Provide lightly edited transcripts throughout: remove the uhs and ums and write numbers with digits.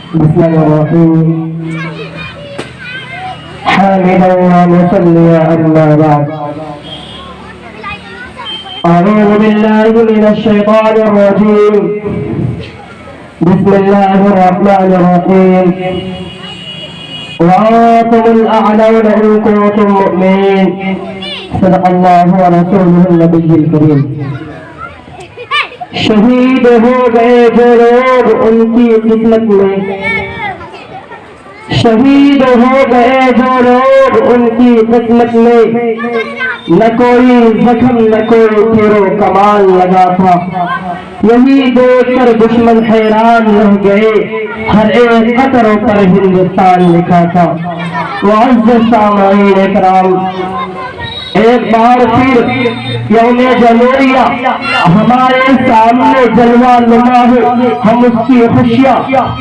بسم الله الرحمن حامدا ومصليا أما بعد أعوذ بالله من الشيطان الرجيم بسم الله الرحمن الرحيم وأنتم الأعلون إن كنتم مؤمنين صدق الله ورسوله النبي الكريم شہید ہو گئے جو لوگ ان کی قسمت میں شہید ہو گئے جو لوگ ان کی قسمت میں نہ کوئی زخم نہ کوئی تیر و کمان لگا تھا یہی دیکھ کر دشمن حیران رہ گئے ہر ایک قطروں پر ہندوستان لکھا تھا معزز سامعین اکرام ایک بار پھر یوم جمہوریہ ہمارے سامنے جلوہ نما ہے ہم اس کی خوشیاں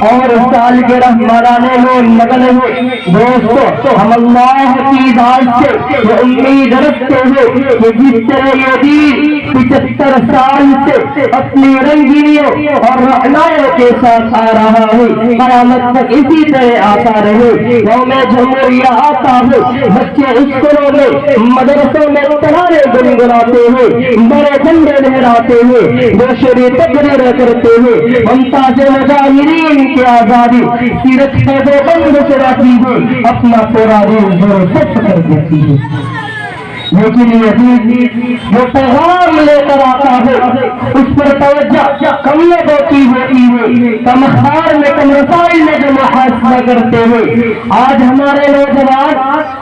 اور سالگرہ منانے میں مگن ہیں دوستو ہم اللہ کی ذات سے یہ امید رکھتے ہیں کہ جس طرح یہ دین 75 سال سے اپنی رنگینیوں اور رعنائیوں کے ساتھ آ رہا ہے قیامت تک اسی طرح آتا رہے یوم جمہوریہ آتا ہے بچے اسکولوں میں مدرسوں میں ترانے گنگناتے ہیں بڑے جھنڈے لہراتے ہیں بشری تقریر کرتے ہیں ممتاز مظاہرین کی آزادی سیرت قید و بند سے رہتی ہے اپنا پورا دین زور سخت کر دیتی ہے لیکن یہ جو پیغام لے کر آتا ہے اس پر توجہ کم ہوتی ہوتی ہے کم اخبار میں کم رسائل میں جو محاسبہ کرتے ہیں آج ہمارے نوجوان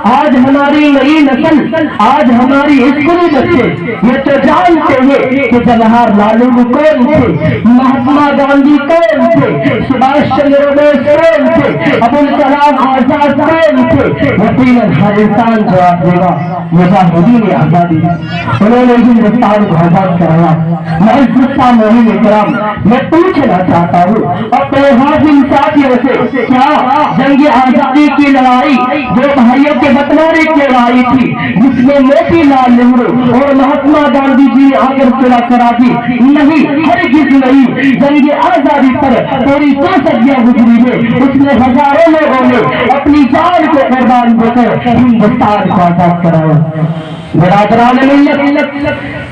آج ہماری نئی نسل آج ہماری اسکولی بچے یہ تو جانتے ہیں کہ جواہر لال نہرو کون تھے مہاتما گاندھی کون تھے سبھاش چندر بوس کون تھے ابوالکلام آزاد کون تھے یقیناً ہر انسان جواب دے گا مجاہدین آزادی انہوں نے ہندوستان کو آزاد کرایا معزز سامعین اکرام میں پوچھنا چاہتا ہوں اپنے حاضر ساتھیوں سے کیا جنگ آزادی کی لڑائی دو بھائیوں کے بٹوارے کی لڑائی تھی جس میں موتی لال نہرو اور مہاتما گاندھی جی نے آگر چلا کرا دی نہیں ہرگز نہیں جنگ آزادی پر پوری 2 صدیاں گزری ہے اس میں ہزاروں لوگوں نے اپنی جان کو قربان دے کر ہندوستان کو آزاد کرایا برادران ملت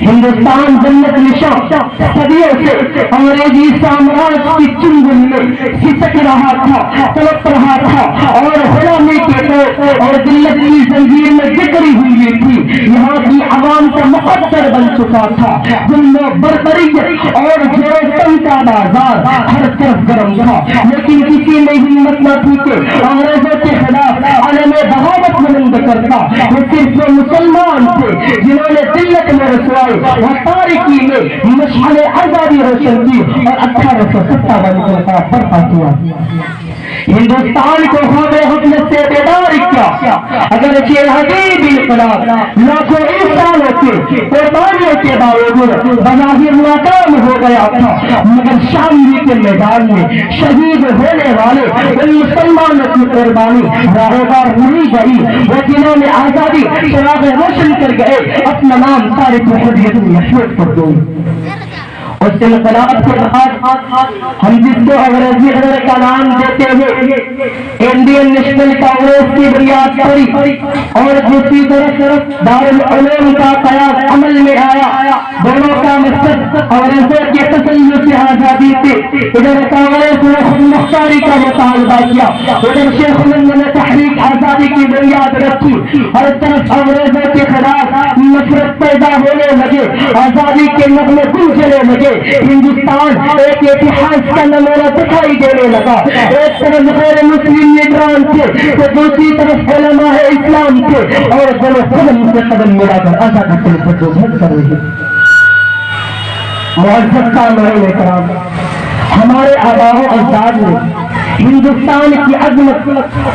ہندوستان جنت نشاں صدیوں سے انگریزی سامراج کی چنگل میں سسک رہا تھا تڑپ رہا تھا اور غلامی کے اور ذلت کی زنجیر میں جکڑی ہوئی تھی یہاں کی عوام کا مقدر بن چکا تھا ظلم و بربریت اور جورستم کا بازار ہر طرف گرم تھا لیکن کسی میں ہمت نہ تھی کہ انگریزوں کے خلاف عالم بغاوت بلند کرتا وہ صرف مسلمان جنہوں نے ذلت میں رسوائی و تاریکی میں مشعل آزادی روشن کی اور 1857 کا برپا کیا ہندوستان کو خواب حکمت سے بیدار کیا اگرچہ حدید انقلاب لاکھوں انسانوں کے قربانیوں کے باوجود بظاہر ناکام ہو گیا تھا مگر شاملی کے میدان میں شہید ہونے والے ان مسلمانوں کی قربانی راہدار نہیں گئی وہ جنہوں نے آزادی چراغ روشن کر گئے اپنا نام تاریخ حریت میں محفوظ کر دوں اس انقلاب کے بعد ہم جس کو انگریزی ادارے کا نام دیتے ہیں انڈین نیشنل کانگریس کی بنیاد پڑی اور دوسری طرف دارالعلوم کا قیام عمل میں آیا دونوں کا مقصد انگریزوں کے تسلط سے آزادی تھی ادھر کانگریس نے خود مختاری کا مطالبہ کیا ادھر شیخ الہند نے تحریک آزادی کی بنیاد رکھی ہر طرف انگریزوں کے خلاف نفرت پیدا ہونے لگے آزادی کے نغمے گونجنے لگے ہندوستان ایک اتحاد کا نمونہ دکھائی دینے لگا ایک طرف غیر مسلم لیڈران تھے تو دوسری طرف علماء اسلام تھے اور دونوں قدم سے قدم ملا کر آزادی کے لیے جدوجہد کر رہے ہیں معزز سامعین اکرام ہمارے آباء و اجداد نے ہندوستان کی عظمت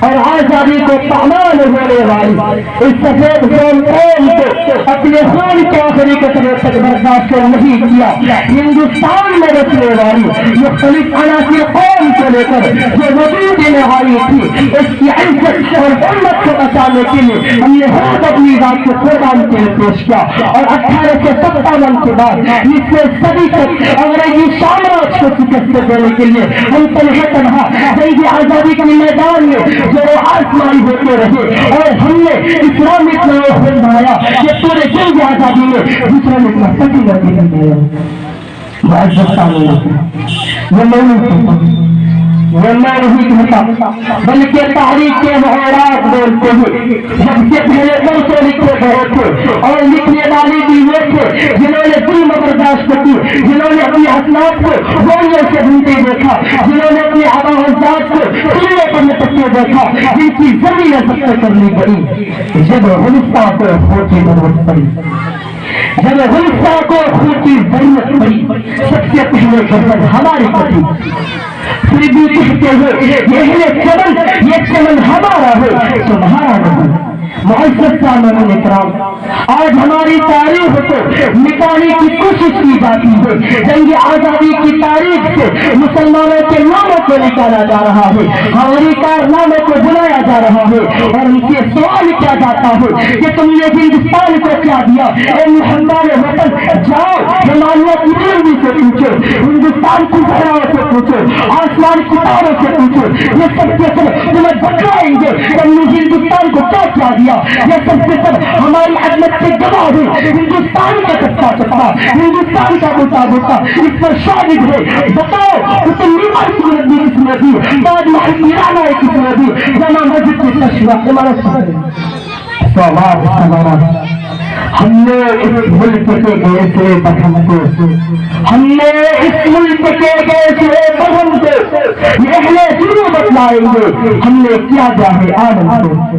اور آزادی کو پامان ہونے والی اس سفید قوم کو اپنے خون کے آخری قطرے تک برداشت نہیں کیا ہندوستان میں رکھنے والی مختلف عناصر قوم کو لے کر جو وجود میں آئی تھی اس کی عزت اور حرمت کو بچانے کے لیے ہم نے خود اپنی ذات کو قربان کے لیے پیش کیا. اور 1857 کے بعد اس صدی تک انگریزی سامراج کو شکست دینے کے لیے ہم تنہا جنگ آزادی کے میدان میں جو آسمانی ہوتے رہے اور ہم نے اسلامی اطلاع بنایا کہ پورے جنگ آزادی میں دوسرا نے اتنا سچی لڑکی کر دیا. وہ میں نہیں کہتا بلکہ تاریخ کے محرات بولتے ہیں. جب سے پہلے برسوں لکھے گئے تھے اور لکھنے والے بھی وہ تھے جنہوں نے ظلم برداشت کی, جنہوں نے اپنی اسناد کو گولیوں سے ڈھونڈتے دیکھا, جنہوں نے اپنے آبا اجداد کو چولہے پر لٹکتے دیکھا, جن کی زمینیں ضبط کرنی پڑی جب ہندوستان کو خون کی ضرورت پڑی, جب ہندوستان کو خون کی ضرورت پڑی سب سے پہلے غزل ہماری کٹی. پھر بھی کہتے ہیں یہ چمن ہمارا ہے تمہارا نہیں. معزز سامعین اکرام, آج ہماری تاریخ کو مٹانے کی کوشش کی جاتی ہے. جنگ آزادی کی تاریخ سے مسلمانوں کے ناموں کو نکالا جا رہا ہے, ہماری کارنامے کو بلایا جا رہا ہے اور ان سے سوال کیا جاتا ہے کہ تم نے ہندوستان کو کیا دیا. اے محبان وطن, جاؤ ہمالیہ کی بلندی سے پوچھو, ہندوستان کی صحراؤں سے پوچھو, آسمان کی تاروں سے پوچھو, یہ سب کے سب تمہیں بتلائیں گے تم نے ہندوستان کو کیا کیا دیا. یہ سب سے سب ہماری عظمت سے گواہ ہے. ہندوستان کا کچا چپا, ہندوستان کا بوٹا بوٹا اس پر شاہد ہے. بتاؤ اتنی کی نبی کس نے دی, تاج محل کی رانا کس نے دی, جامع مسجد کی تشریح عمارت سوال سوال. ہم نے اس ملک کے گئے سے بہن کو, ہم نے اس ملک کے گئے سے بہن کو یہ ضرور بتلائیں گے ہم نے کیا جا ہے آدم کو.